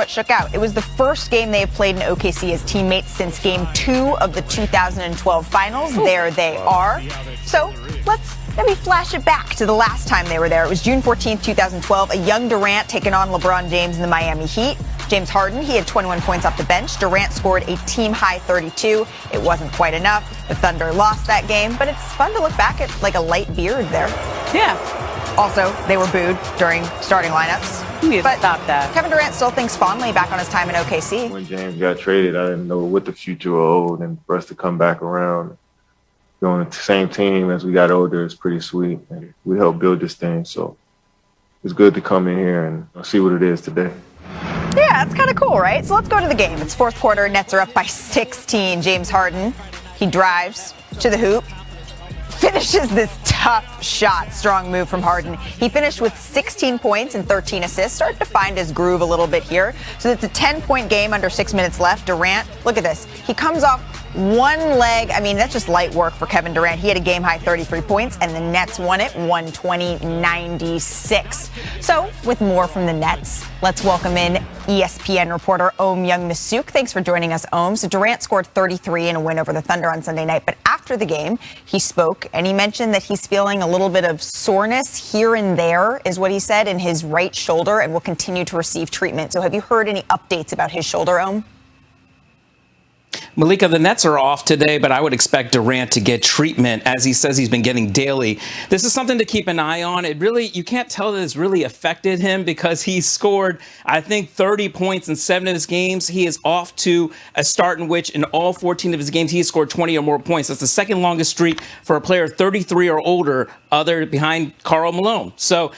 what shook out. It was the first game they have played in OKC as teammates since Game 2 of the 2012 Finals. There they are. So let's maybe flash it back to the last time they were there. It was June 14th, 2012. A young Durant taking on LeBron James in the Miami Heat. James Harden, he had 21 points off the bench. Durant scored a team-high 32. It wasn't quite enough. The Thunder lost that game, but it's fun to look back at like a light beard there. Yeah. Also, they were booed during starting lineups. We need to stop that. Kevin Durant still thinks fondly back on his time in OKC. When James got traded, I didn't know what the future would hold, and for us to come back around, be on the same team as we got older is pretty sweet. And we helped build this thing, so it's good to come in here and see what it is today. Yeah, that's kind of cool, right? So let's go to the game. It's fourth quarter. Nets are up by 16. James Harden, he drives to the hoop, finishes this tough shot. Strong move from Harden. He finished with 16 points and 13 assists. Started to find his groove a little bit here. So it's a 10-point game under 6 minutes left. Durant, look at this. He comes off one leg. I mean, that's just light work for Kevin Durant. He had a game-high 33 points, and the Nets won it 120-96. So with more from the Nets, let's welcome in ESPN reporter Om Youngmisuk. Thanks for joining us, Om. So Durant scored 33 in a win over the Thunder on Sunday night, but after the game, he spoke, and he mentioned that he's feeling a little bit of soreness here and there, is what he said, in his right shoulder, and will continue to receive treatment. So have you heard any updates about his shoulder, Om? Malika, the Nets are off today, but I would expect Durant to get treatment, as he says he's been getting daily. This is something to keep an eye on. It really, you can't tell that it's really affected him because he scored, I think, 30 points in 7 of his games. He is off to a start in which in all 14 of his games, he has scored 20 or more points. That's the second longest streak for a player 33 or older, other behind Karl Malone. So,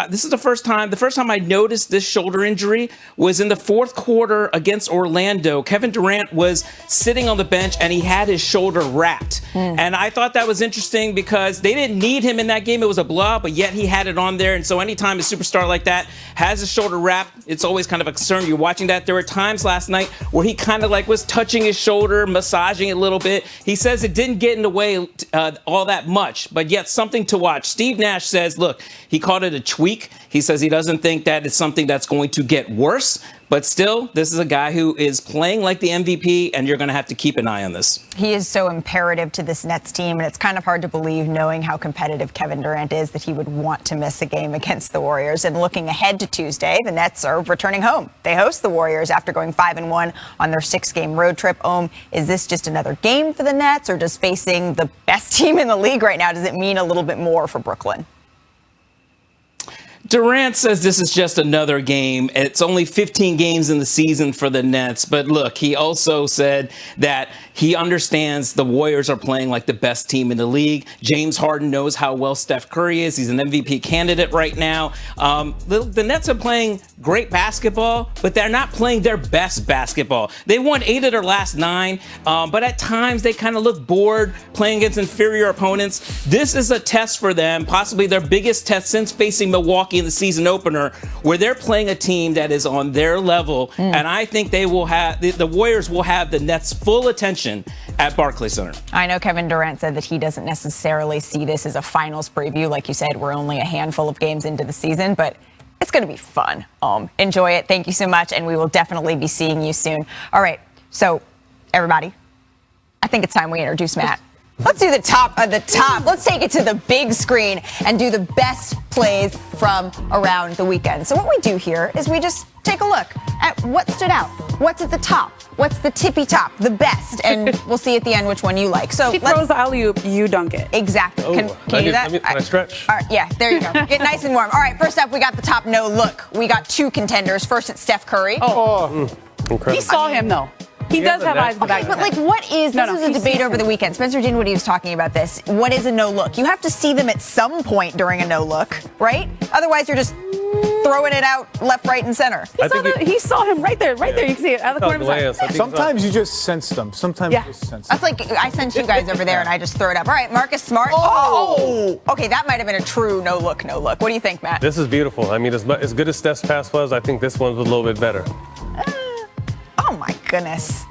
this is the first time I noticed this shoulder injury was in the fourth quarter against Orlando. Kevin Durant was sitting on the bench and he had his shoulder wrapped. And I thought that was interesting because they didn't need him in that game. It was a blowout, but yet he had it on there. And so anytime a superstar like that has his shoulder wrapped, it's always kind of a concern. You're watching that. There were times last night where he kind of like was touching his shoulder, massaging it a little bit. He says it didn't get in the way all that much, but yet something to watch. Steve Nash says, look, he called it a tweak. He says he doesn't think that it's something that's going to get worse, but still, this is a guy who is playing like the MVP, and you're going to have to keep an eye on this. He is so imperative to this Nets team, and it's kind of hard to believe, knowing how competitive Kevin Durant is, that he would want to miss a game against the Warriors. And looking ahead to Tuesday, the Nets are returning home. They host the Warriors after going 5-1 on their 6-game road trip. Is this just another game for the Nets, or does facing the best team in the league right now, does it mean a little bit more for Brooklyn? Durant says this is just another game. It's only 15 games in the season for the Nets. But look, he also said that he understands the Warriors are playing like the best team in the league. James Harden knows how well Steph Curry is. He's an MVP candidate right now. The Nets are playing great basketball, but they're not playing their best basketball. They won 8 of their last 9, but at times they kind of look bored playing against inferior opponents. This is a test for them, possibly their biggest test since facing Milwaukee in the season opener, where they're playing a team that is on their level. And I think they will have the Warriors will have the Nets' full attention at Barclays Center. I know Kevin Durant said that he doesn't necessarily see this as a finals preview. Like you said, we're only a handful of games into the season, but it's going to be fun. Enjoy it. Thank you so much, and we will definitely be seeing you soon. All right, so everybody, I think it's time we introduce Matt. Let's do the top of the top. Let's take it to the big screen and do the best plays from around the weekend. So what we do here is we just take a look at what stood out. What's at the top? What's the tippy top, the best? And we'll see at the end which one you like. So she throws the alley-oop, you dunk it. Exactly. Can you do that? Can I stretch? All right, yeah, there you go. Get nice and warm. All right, first up, we got the top no look. We got 2 contenders. First, it's Steph Curry. Incredible. He saw him, though. He does have eyes in the back. But like, what is, this was a debate over the weekend. Spencer Dinwiddie was talking about this. What is a no look? You have to see them at some point during a no look, right? Otherwise, you're just throwing it out left, right, and center. He saw him right there. You can see it out of the corner of his eye. Sometimes you just sense them. Sometimes you just sense them. That's like, I sent you guys over there and I just throw it up. All right, Marcus Smart. Oh! Okay, that might have been a true no look. What do you think, Matt? This is beautiful. I mean, as good as Steph's pass was, I think this one was a little bit better. Oh my goodness.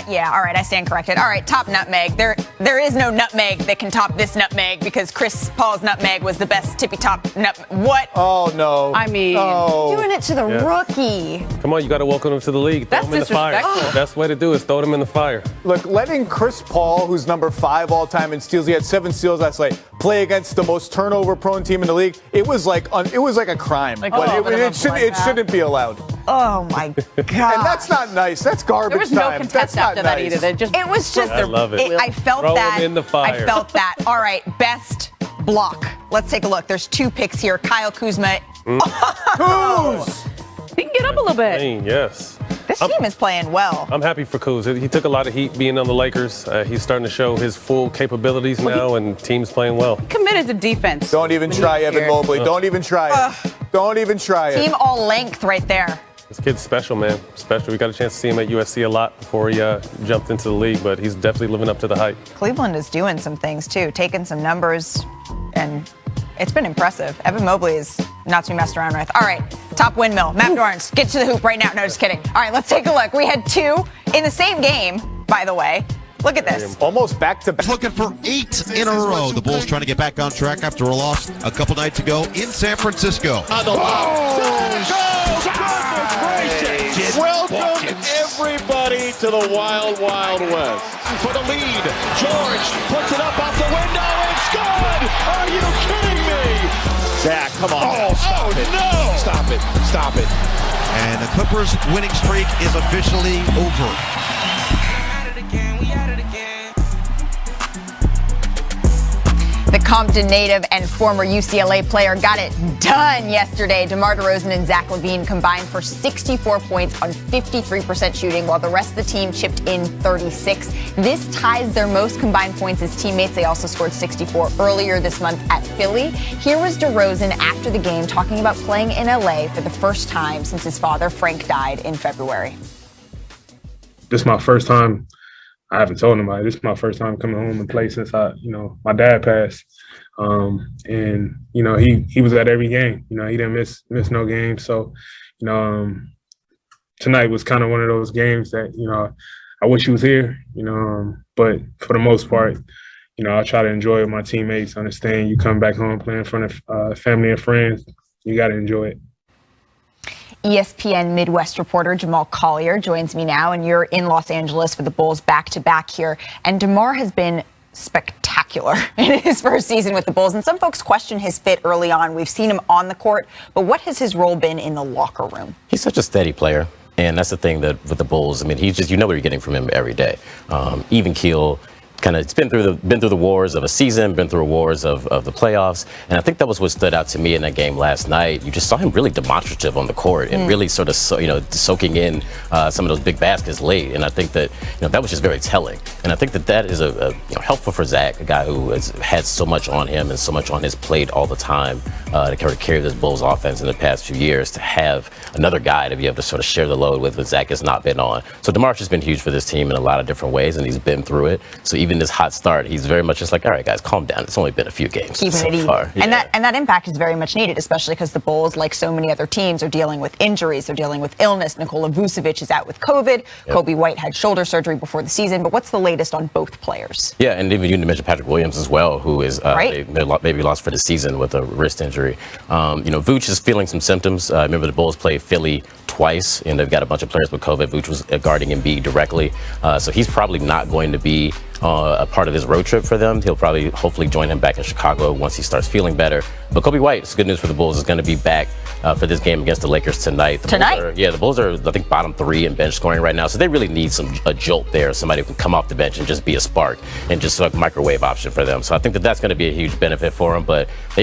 Yeah, all right, I stand corrected. All right, top nutmeg. There is no nutmeg that can top this nutmeg because Chris Paul's nutmeg was the best tippy top What? Oh, no. I mean, Doing it to the rookie. Come on, you got to welcome him to the league. Throw That's him in the fire. disrespectful. Best way to do is throw him in the fire. Look, letting Chris Paul, who's number 5 all time in steals, he had 7 steals last night, play against the most turnover-prone team in the league. It was like a crime. Like, But oh, it shouldn't be allowed. Oh my God. And that's not nice. That's garbage there was no time. contest That's not after that nice. either. They just It was just. I love it. I felt Throw that. him in the fire. I felt that. All right, best block. Let's take a look. There's 2 picks here. Kyle Kuzma. he can get up a little bit. Dang, yes. This team is playing well. I'm happy for Kuz. He took a lot of heat being on the Lakers. He's starting to show his full capabilities now, and team's playing well. Committed to defense. Don't even try, Evan Mobley. Don't even try it. Don't even try it. Team all length right there. This kid's special, man. Special. We got a chance to see him at USC a lot before he jumped into the league, but he's definitely living up to the hype. Cleveland is doing some things too, taking some numbers, and it's been impressive. Evan Mobley is not to be messed around with. All right, top windmill. Matt Dorrance, get to the hoop right now. No, just kidding. All right, let's take a look. We had 2 in the same game, by the way. Look at this. Almost back to back. Looking for 8 in a row. The Bulls trying to get back on track after a loss a couple nights ago in San Francisco. On the Welcome everybody to the Wild Wild West. For the lead, George puts it up off the window. It's good. Are you kidding me? Zach, come on. Oh, stop it. No. Stop it. Stop it. And the Clippers' winning streak is officially over. The Compton native and former UCLA player got it done yesterday. DeMar DeRozan and Zach LaVine combined for 64 points on 53% shooting, while the rest of the team chipped in 36. This ties their most combined points as teammates. They also scored 64 earlier this month at Philly. Here was DeRozan after the game talking about playing in LA for the first time since his father, Frank, died in February. This is my first time. I haven't told nobody. This is my first time coming home and play since my dad passed. And he was at every game. He didn't miss no game. So, tonight was kind of one of those games that I wish he was here. But for the most part, I try to enjoy it with my teammates. Understand you come back home playing in front of family and friends, you got to enjoy it. ESPN Midwest reporter Jamal Collier joins me now, and you're in Los Angeles for the Bulls back-to-back here. And DeMar has been spectacular in his first season with the Bulls, and some folks question his fit early on. We've seen him on the court, but what has his role been in the locker room? He's such a steady player, and that's the thing that with the Bulls. I mean, he's just, what you're getting from him every day. Even keel. It's been through the wars of a season, been through wars of the playoffs, and I think that was what stood out to me in that game last night. You just saw him really demonstrative on the court and really sort of soaking in some of those big baskets late, and I think that that was just very telling. And I think that is helpful for Zach, a guy who has had so much on him and so much on his plate all the time to carry this Bulls offense in the past few years. To have another guy to be able to sort of share the load with Zach has not been on. So DeMar's just been huge for this team in a lot of different ways, and he's been through it. So even this hot start, he's very much just like, all right, guys, calm down. It's only been a few games so far. And that impact is very much needed, especially because the Bulls, like so many other teams, are dealing with injuries. They're dealing with illness. Nikola Vucevic is out with COVID. Yep. Kobe White had shoulder surgery before the season. But what's the latest on both players? Yeah, and even you mentioned Patrick Williams as well, who is maybe lost for the season with a wrist injury. Vooch is feeling some symptoms. Remember the Bulls played Philly twice, and they've got a bunch of players with COVID. Vooch was guarding Embiid directly, so he's probably not going to be a part of his road trip for them. He'll probably hopefully join him back in Chicago once he starts feeling better. But Kobe White, it's good news for the Bulls, is going to be back for this game against the Lakers tonight. The Bulls are, I think, bottom 3 in bench scoring right now, so they really need a jolt there, somebody who can come off the bench and just be a spark and just like a microwave option for them. So I think that's going to be a huge benefit for them. But